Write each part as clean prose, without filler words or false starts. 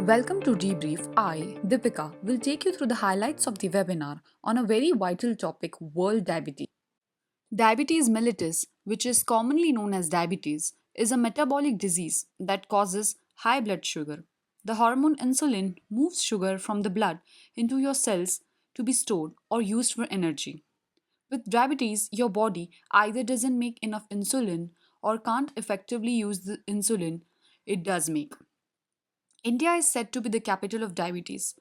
Welcome to dBrief. I, Deepika, will take you through the highlights of the webinar on a very vital topic, World Diabetes. Diabetes mellitus, which is commonly known as diabetes, is a metabolic disease that causes high blood sugar. The hormone insulin moves sugar from the blood into your cells to be stored or used for energy. With diabetes, your body either doesn't make enough insulin or can't effectively use the insulin it does make. India is said to be the capital of diabetes,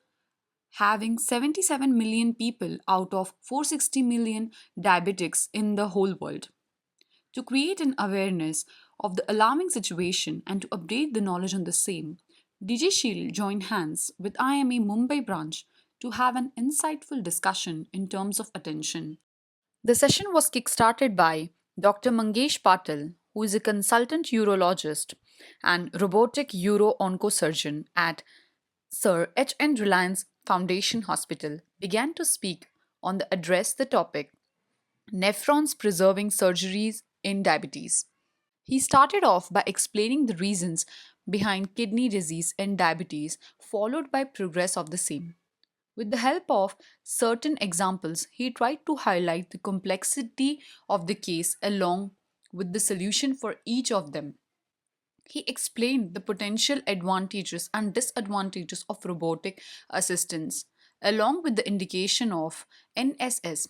having 77 million people out of 460 million diabetics in the whole world. To create an awareness of the alarming situation and to update the knowledge on the same, DJ Shield joined hands with IMA Mumbai branch to have an insightful discussion in terms of attention. The session was kickstarted by Dr. Mangesh Patel, who is a consultant urologist and robotic uro-oncosurgeon at Sir H.N. Reliance Foundation Hospital, began to speak on the address the topic Nephrons Preserving Surgeries in Diabetes. He started off by explaining the reasons behind kidney disease and diabetes, followed by progress of the same. With the help of certain examples, he tried to highlight the complexity of the case along with the solution for each of them. He explained the potential advantages and disadvantages of robotic assistance, along with the indication of NSS.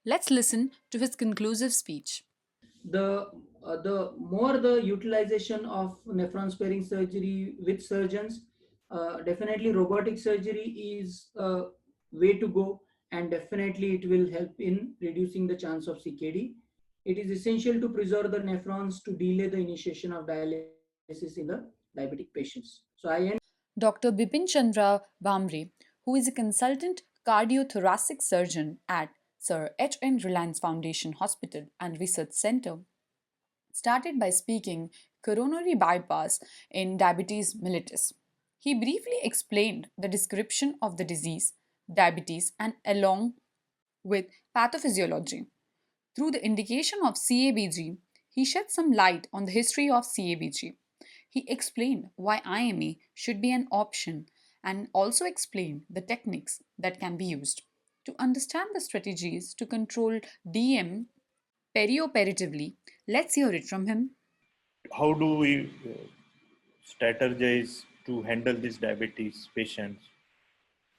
Let's listen to his conclusive speech. The more the utilization of nephron sparing surgery with surgeons, definitely robotic surgery is a way to go, and definitely it will help in reducing the chance of CKD. It is essential to preserve the nephrons to delay the initiation of dialysis in the diabetic patients. So I end. Dr. Bipin Chandra Bamri, who is a consultant cardiothoracic surgeon at Sir H.N. Reliance Foundation Hospital and Research Center, started by speaking coronary bypass in diabetes mellitus. He briefly explained the description of the disease, diabetes, and along with pathophysiology. Through the indication of CABG, he shed some light on the history of CABG. He explained why IMA should be an option and also explained the techniques that can be used. To understand the strategies to control DM perioperatively, let's hear it from him. How do we strategize to handle these diabetes patients?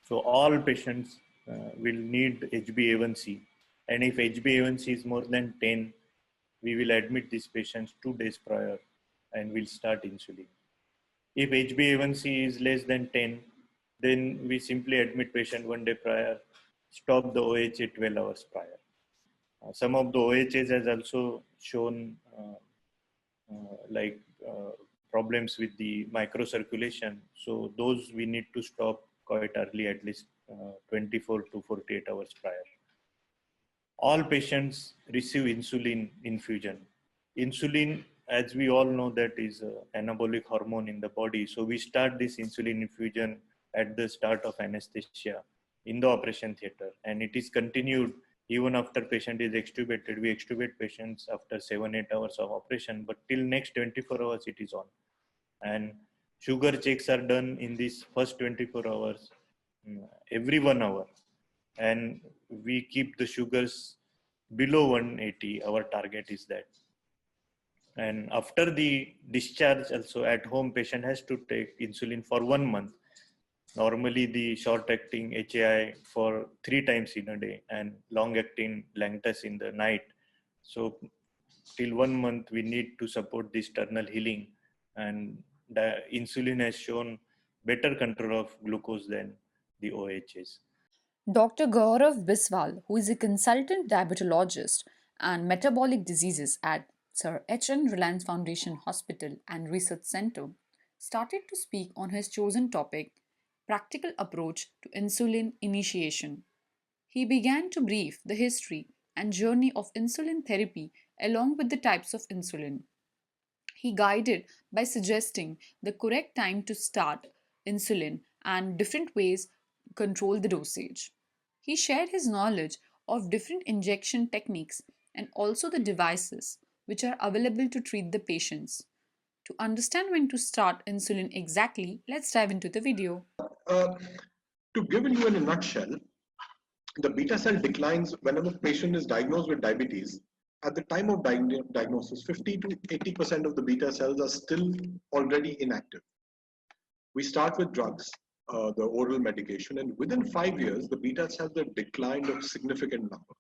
So all patients will need HbA1c, and if HbA1c is more than 10, we will admit these patients 2 days prior and will start insulin. If HbA1c is less than 10, then we simply admit patient 1 day prior, stop the OHA 12 hours prior. Some of the OHAs has also shown like problems with the microcirculation. So those we need to stop quite early, at least 24 to 48 hours prior. All patients receive insulin infusion. Insulin, as we all know, that is anabolic hormone in the body. So we start this insulin infusion at the start of anesthesia in the operation theater, and it is continued even after patient is extubated. We extubate patients after 7-8 hours of operation, but till next 24 hours it is on. And sugar checks are done in these first 24 hours, every 1 hour, and we keep the sugars below 180. Our target is that. And after the discharge, also at home, patient has to take insulin for 1 month. Normally, the short-acting HAI for 3 times in a day and long-acting Lantus in the night. So, till 1 month, we need to support this terminal healing, and the insulin has shown better control of glucose than the OHs. Dr. Gaurav Biswal, who is a consultant diabetologist and metabolic diseases at Sir H.N. Reliance Foundation Hospital and Research Center, started to speak on his chosen topic, practical approach to insulin initiation. He began to brief the history and journey of insulin therapy along with the types of insulin. He guided by suggesting the correct time to start insulin and different ways control the dosage. He shared his knowledge of different injection techniques and also the devices which are available to treat the patients. To understand when to start insulin exactly, let's dive into the video. Uh, to give you in a nutshell, the beta cell declines whenever the patient is diagnosed with diabetes. At the time of diagnosis, 50 to 80% of the beta cells are still already inactive. We start with drugs, the oral medication, and within 5 years, the beta cells have declined a significant number.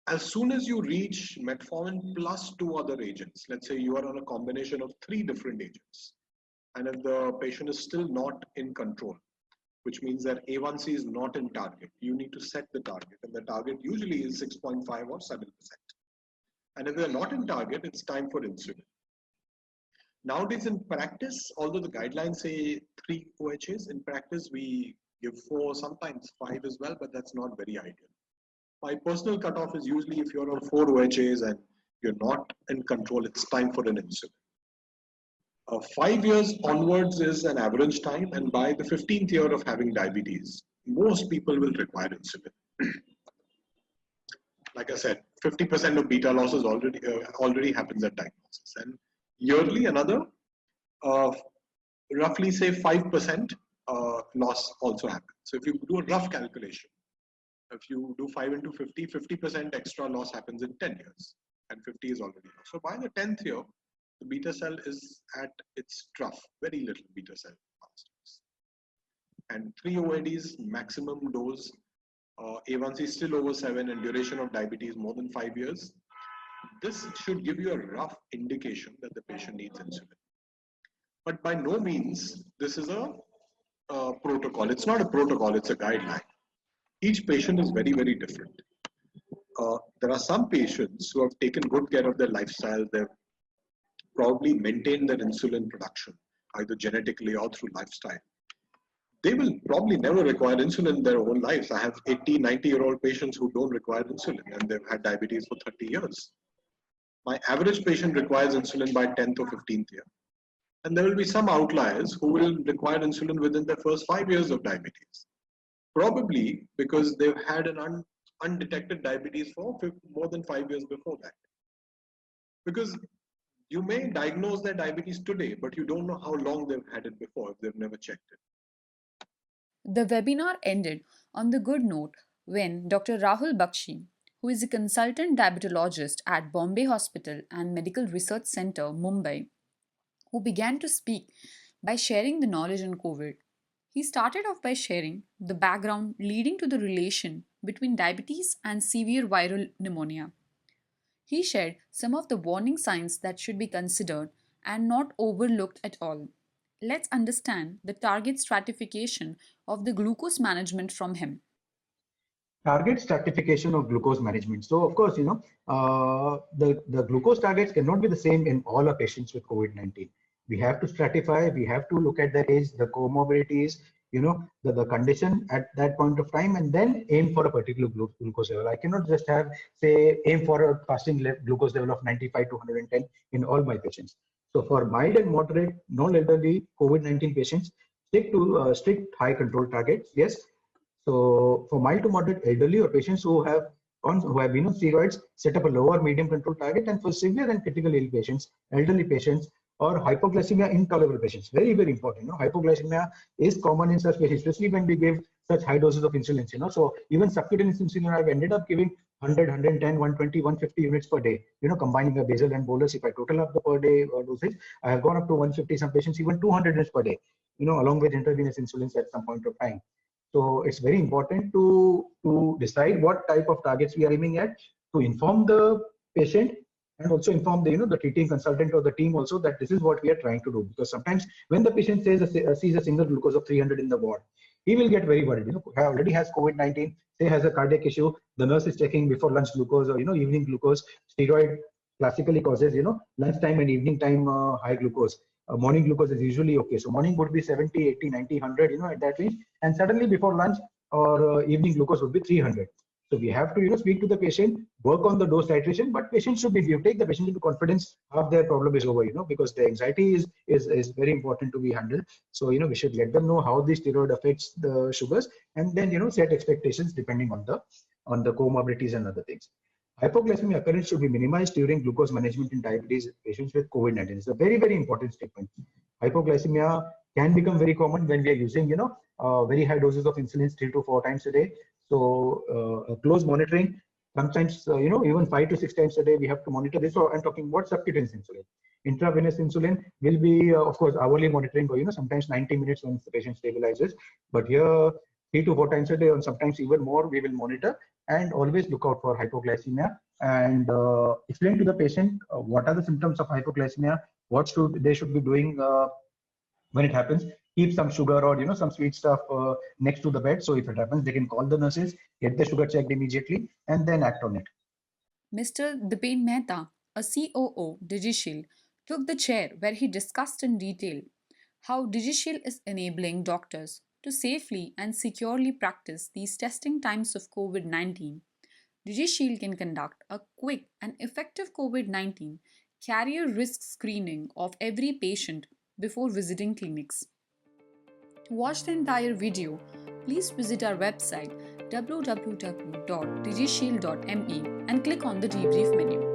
As soon as you reach metformin plus two other agents, let's say you are on a combination of three different agents, and if the patient is still not in control, which means that A1C is not in target, you need to set the target, and the target usually is 6.5 or 7%. And if they're not in target, it's time for insulin. Nowadays in practice, although the guidelines say 3 OHAs, in practice we give 4, sometimes 5 as well, but that's not very ideal. My personal cutoff is usually if you're on 4 OHAs and you're not in control, it's time for an insulin. 5 years onwards is an average time, and by the 15th year of having diabetes, most people will require insulin. Like I said, 50% of beta losses already happens at diagnosis, and yearly another roughly say 5% loss also happens. So if you do a rough calculation, if you do 5 into 50, 50% extra loss happens in 10 years, and 50 is already lost. So by the 10th year, the beta cell is at its trough, very little beta cell masters. And 3 OADs maximum dose, A1C still over 7, and duration of diabetes more than 5 years. This should give you a rough indication that the patient needs insulin. But by no means this is a protocol. It's not a protocol, it's a guideline. Each patient is very, very different. There are some patients who have taken good care of their lifestyle. They've probably maintained their insulin production, either genetically or through lifestyle. They will probably never require insulin in their whole lives. I have 80, 90-year-old patients who don't require insulin, and they've had diabetes for 30 years. My average patient requires insulin by 10th or 15th year. And there will be some outliers who will require insulin within their first 5 years of diabetes. Probably because they've had an undetected diabetes for more than 5 years before that. Because you may diagnose their diabetes today, but you don't know how long they've had it before if they've never checked it. The webinar ended on the good note when Dr. Rahil Bakshi, who is a consultant diabetologist at Bombay Hospital and Medical Research Center, Mumbai, who began to speak by sharing the knowledge on COVID. He started off by sharing the background leading to the relation between diabetes and severe viral pneumonia. He shared some of the warning signs that should be considered and not overlooked at all. Let's understand the target stratification of the glucose management from him. Target stratification of glucose management. So of course, the glucose targets cannot be the same in all our patients with COVID-19. We have to stratify, we have to look at the age, the comorbidities, the condition at that point of time, and then aim for a particular glucose level. I cannot just have, say, aim for a fasting glucose level of 95 to 110 in all my patients. So for mild and moderate, non-elderly COVID-19 patients, stick to strict high control targets, yes. So for mild to moderate elderly or patients who have been on steroids, set up a lower medium control target. And for severe and critically ill patients, elderly patients, or hypoglycemia intolerable patients, very, very important. Hypoglycemia is common in such patients, especially when we give such high doses of insulin. So even subcutaneous insulin, I've ended up giving 100, 110, 120, 150 units per day. Combining a basal and bolus. If I total up the per day dosage, I have gone up to 150. Some patients even 200 units per day. Along with intravenous insulins at some point of time. So it's very important to decide what type of targets we are aiming at, to inform the patient and also inform the treating consultant or the team also that this is what we are trying to do. Because sometimes when the patient sees a single glucose of 300 in the ward, he will get very worried. Already has COVID-19, say has a cardiac issue, the nurse is checking before lunch glucose or evening glucose. Steroid classically causes lunchtime and evening time high glucose. Morning glucose is usually okay. So morning would be 70, 80, 90, 100, at that range. And suddenly before lunch or evening glucose would be 300. So we have to, speak to the patient, work on the dose titration, but patients should be, if you take the patient into confidence, half their problem is over, because the anxiety is very important to be handled. So, we should let them know how the steroid affects the sugars and then, set expectations depending on the comorbidities and other things. Hypoglycemia occurrence should be minimized during glucose management in diabetes patients with COVID-19. It's a very, very important statement. Hypoglycemia can become very common when we are using, very high doses of insulin 3 to 4 times a day. So close monitoring, sometimes, even 5 to 6 times a day, we have to monitor this. So I'm talking about subcutaneous insulin. Intravenous insulin will be, of course, hourly monitoring, or, sometimes 90 minutes once the patient stabilizes. But here, 3 to 4 times a day, and sometimes even more, we will monitor and always look out for hypoglycemia and explain to the patient what are the symptoms of hypoglycemia, what should be doing when it happens. Keep some sugar or some sweet stuff next to the bed, so if it happens they can call the nurses, get the sugar checked immediately, and then act on it. Mr. Bipin Mehta, a COO Digishield, took the chair where he discussed in detail how Digishield is enabling doctors to safely and securely practice these testing times of COVID 19. Digishield can conduct a quick and effective COVID 19 carrier risk screening of every patient before visiting clinics. To watch the entire video, please visit our website www.digishield.me and click on the debrief menu.